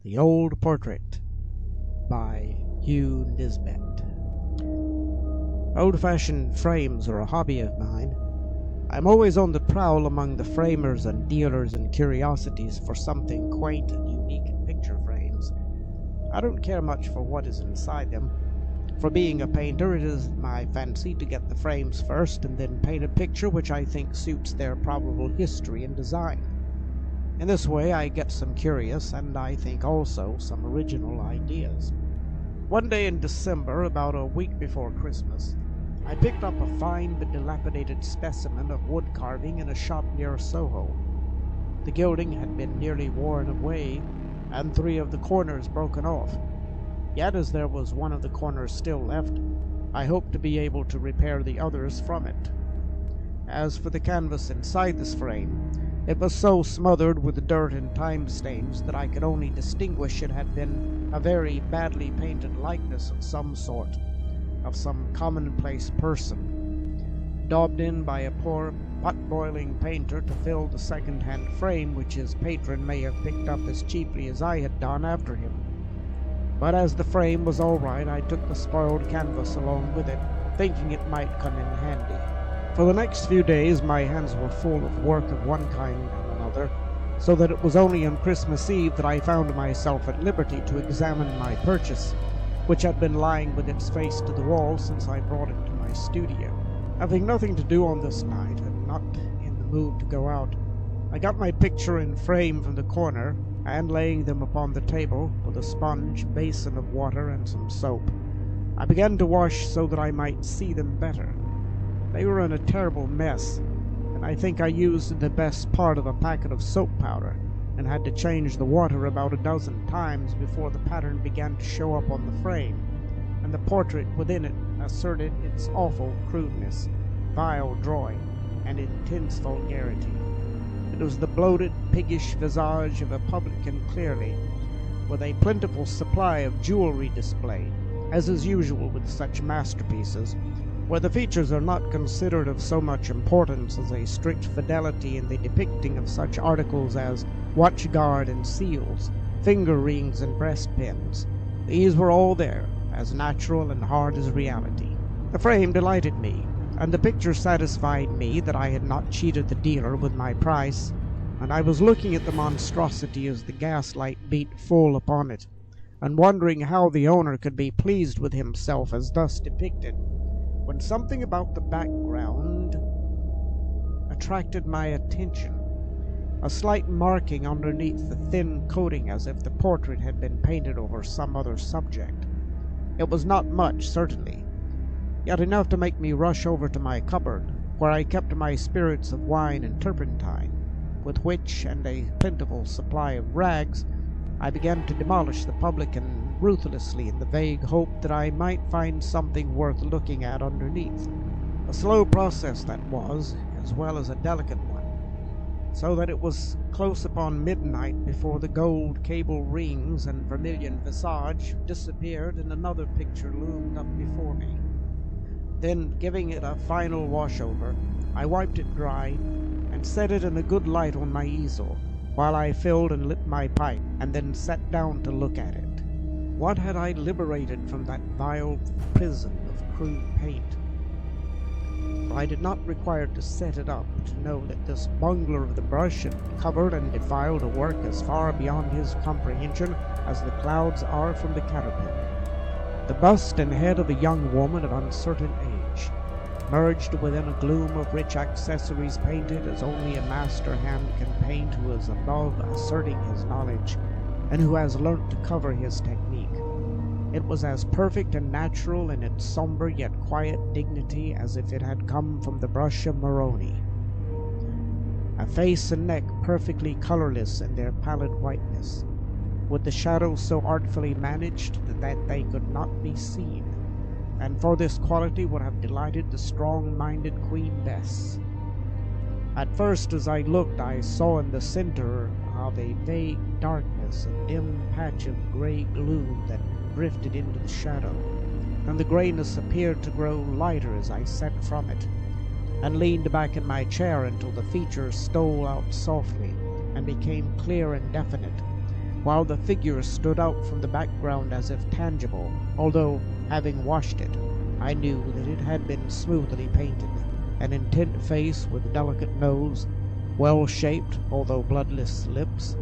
The Old Portrait by Hugh Nisbet. Old-fashioned frames are a hobby of mine. I'm always on the prowl among the framers and dealers in curiosities for something quaint and unique in picture frames. I don't care much for what is inside them. For being a painter, it is my fancy to get the frames first and then paint a picture which I think suits their probable history and design. In this way I get some curious and I think also some original ideas. One day in December, about a week before Christmas, I picked up a fine but dilapidated specimen of wood carving in a shop near Soho. The gilding had been nearly worn away and 3 of the corners broken off. Yet as there was one of the corners still left, I hoped to be able to repair the others from it. As for the canvas inside this frame, it was so smothered with dirt and time stains that I could only distinguish it had been a very badly painted likeness of some sort, of some commonplace person, daubed in by a poor pot-boiling painter to fill the second-hand frame which his patron may have picked up as cheaply as I had done after him. But as the frame was all right, I took the spoiled canvas along with it, thinking it might come in handy. For the next few days my hands were full of work of one kind and another, so that it was only on Christmas Eve that I found myself at liberty to examine my purchase, which had been lying with its face to the wall since I brought it to my studio. Having nothing to do on this night, and not in the mood to go out, I got my picture in frame from the corner, and laying them upon the table, with a sponge, basin of water, and some soap, I began to wash so that I might see them better. They were in a terrible mess, and I think I used the best part of a packet of soap powder, and had to change the water about a dozen times before the pattern began to show up on the frame, and the portrait within it asserted its awful crudeness, vile drawing, and intense vulgarity. It was the bloated, piggish visage of a publican clearly, with a plentiful supply of jewelry displayed, as is usual with such masterpieces, where the features are not considered of so much importance as a strict fidelity in the depicting of such articles as watch-guard and seals, finger rings and breastpins. These were all there, as natural and hard as reality. The frame delighted me, and the picture satisfied me that I had not cheated the dealer with my price, and I was looking at the monstrosity as the gaslight beat full upon it, and wondering how the owner could be pleased with himself as thus depicted, when something about the background attracted my attention, a slight marking underneath the thin coating as if the portrait had been painted over some other subject. It was not much, certainly, yet enough to make me rush over to my cupboard, where I kept my spirits of wine and turpentine, with which, and a plentiful supply of rags, I began to demolish the publican ruthlessly in the vague hope that I might find something worth looking at underneath. A slow process that was, as well as a delicate one, so that it was close upon midnight before the gold cable rings and vermilion visage disappeared and another picture loomed up before me. Then, giving it a final wash-over, I wiped it dry and set it in a good light on my easel, while I filled and lit my pipe, and then sat down to look at it. What had I liberated from that vile prison of crude paint? For I did not require to set it up to know that this bungler of the brush had covered and defiled a work as far beyond his comprehension as the clouds are from the caterpillar. The bust and head of a young woman of uncertain age, merged within a gloom of rich accessories painted as only a master hand can paint who is above asserting his knowledge, and who has learnt to cover his technique. It was as perfect and natural in its somber yet quiet dignity as if it had come from the brush of Moroni. A face and neck perfectly colorless in their pallid whiteness, with the shadows so artfully managed that they could not be seen, and for this quality would have delighted the strong-minded Queen Bess. At first, as I looked, I saw in the center of a vague darkness a dim patch of gray gloom that drifted into the shadow, and the grayness appeared to grow lighter as I sat from it, and leaned back in my chair until the features stole out softly and became clear and definite, while the figure stood out from the background as if tangible, although, having washed it, I knew that it had been smoothly painted. An intent face with delicate nose, well-shaped, although bloodless lips,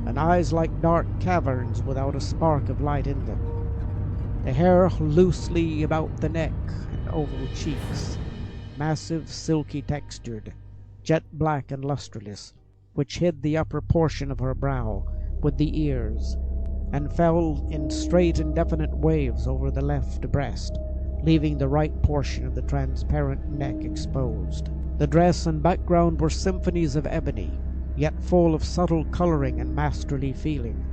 and eyes like dark caverns without a spark of light in them. The hair loosely about the neck and oval cheeks, massive, silky textured, jet black and lustreless, which hid the upper portion of her brow, with the ears, and fell in straight indefinite waves over the left breast, leaving the right portion of the transparent neck exposed. The dress and background were symphonies of ebony, yet full of subtle coloring and masterly feeling.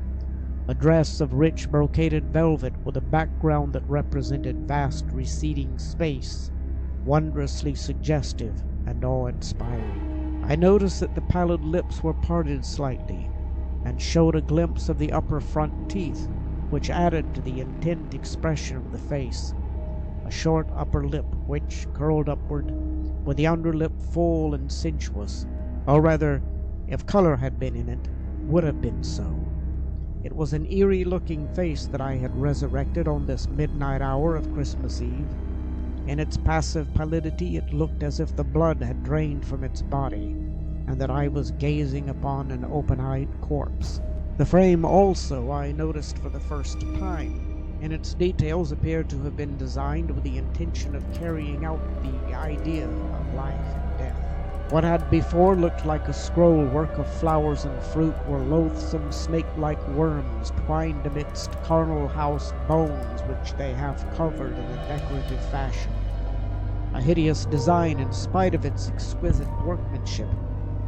A dress of rich brocaded velvet with a background that represented vast receding space, wondrously suggestive and awe-inspiring. I noticed that the pallid lips were parted slightly, and showed a glimpse of the upper front teeth, which added to the intent expression of the face. A short upper lip which curled upward, with the underlip full and sensuous, or rather, if color had been in it, would have been so. It was an eerie-looking face that I had resurrected on this midnight hour of Christmas Eve. In its passive pallidity it looked as if the blood had drained from its body, and that I was gazing upon an open-eyed corpse. The frame also I noticed for the first time, and its details appeared to have been designed with the intention of carrying out the idea of life and death. What had before looked like a scroll work of flowers and fruit were loathsome snake-like worms twined amidst carnal house bones which they half covered in a decorative fashion. A hideous design in spite of its exquisite workmanship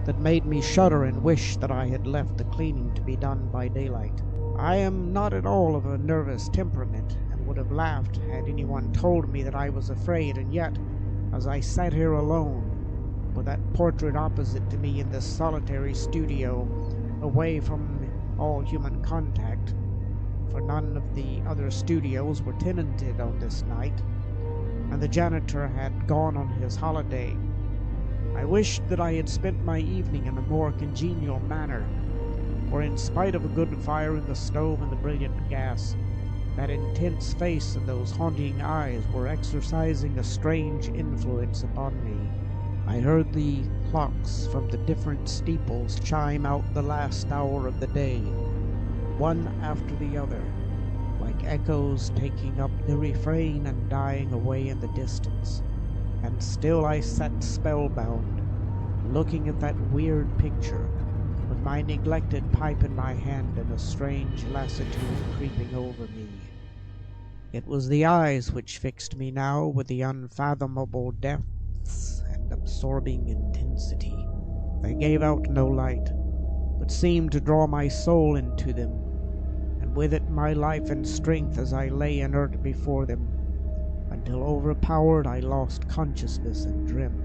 that made me shudder and wish that I had left the cleaning to be done by daylight. I am not at all of a nervous temperament, and would have laughed had anyone told me that I was afraid, and yet, as I sat here alone, with that portrait opposite to me in this solitary studio, away from all human contact, for none of the other studios were tenanted on this night, and the janitor had gone on his holiday, I wished that I had spent my evening in a more congenial manner, for in spite of a good fire in the stove and the brilliant gas, that intense face and those haunting eyes were exercising a strange influence upon me. I heard the clocks from the different steeples chime out the last hour of the day, one after the other, like echoes taking up the refrain and dying away in the distance. And still I sat spellbound, looking at that weird picture, with my neglected pipe in my hand and a strange lassitude creeping over me. It was the eyes which fixed me now with the unfathomable depths and absorbing intensity. They gave out no light, but seemed to draw my soul into them, and with it my life and strength as I lay inert before them, until overpowered I lost consciousness and dreamt.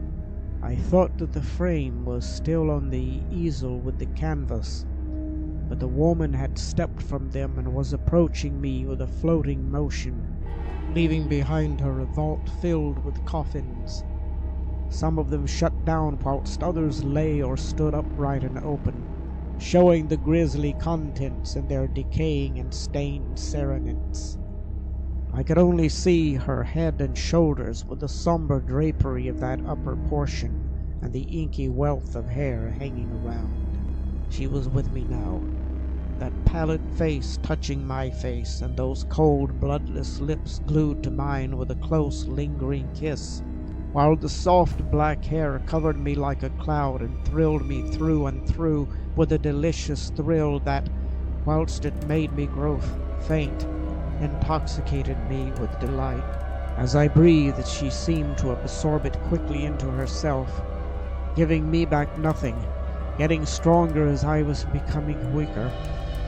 I thought that the frame was still on the easel with the canvas, but the woman had stepped from them and was approaching me with a floating motion, leaving behind her a vault filled with coffins, some of them shut down whilst others lay or stood upright and open, showing the grisly contents in their decaying and stained cerements. I could only see her head and shoulders with the somber drapery of that upper portion and the inky wealth of hair hanging around. She was with me now, that pallid face touching my face, and those cold, bloodless lips glued to mine with a close, lingering kiss, while the soft black hair covered me like a cloud and thrilled me through and through with a delicious thrill that, whilst it made me grow faint, intoxicated me with delight. As I breathed, she seemed to absorb it quickly into herself, giving me back nothing, getting stronger as I was becoming weaker,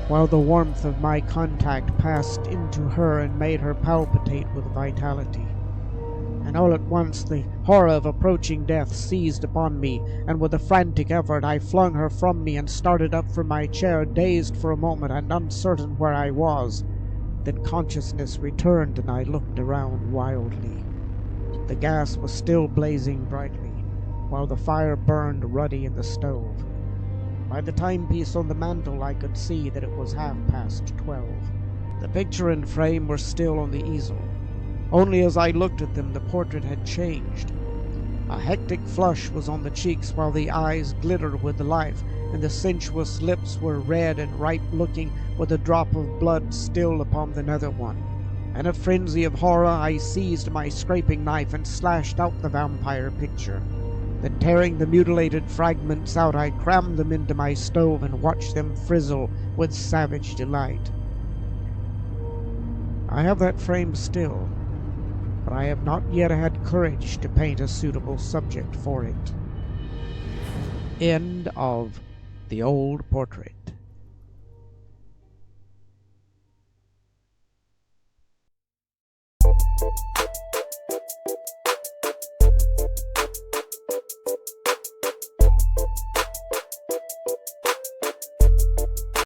while the warmth of my contact passed into her and made her palpitate with vitality. And all at once the horror of approaching death seized upon me, and with a frantic effort I flung her from me and started up from my chair, dazed for a moment and uncertain where I was. Then consciousness returned, and I looked around wildly. The gas was still blazing brightly, while the fire burned ruddy in the stove. By the timepiece on the mantel, I could see that it was 12:30. The picture and frame were still on the easel. Only as I looked at them, the portrait had changed. A hectic flush was on the cheeks, while the eyes glittered with life, and the sensuous lips were red and ripe-looking, with a drop of blood still upon the nether one. In a frenzy of horror, I seized my scraping knife and slashed out the vampire picture. Then, tearing the mutilated fragments out, I crammed them into my stove and watched them frizzle with savage delight. I have that frame still, but I have not yet had courage to paint a suitable subject for it. End of The Old Portrait.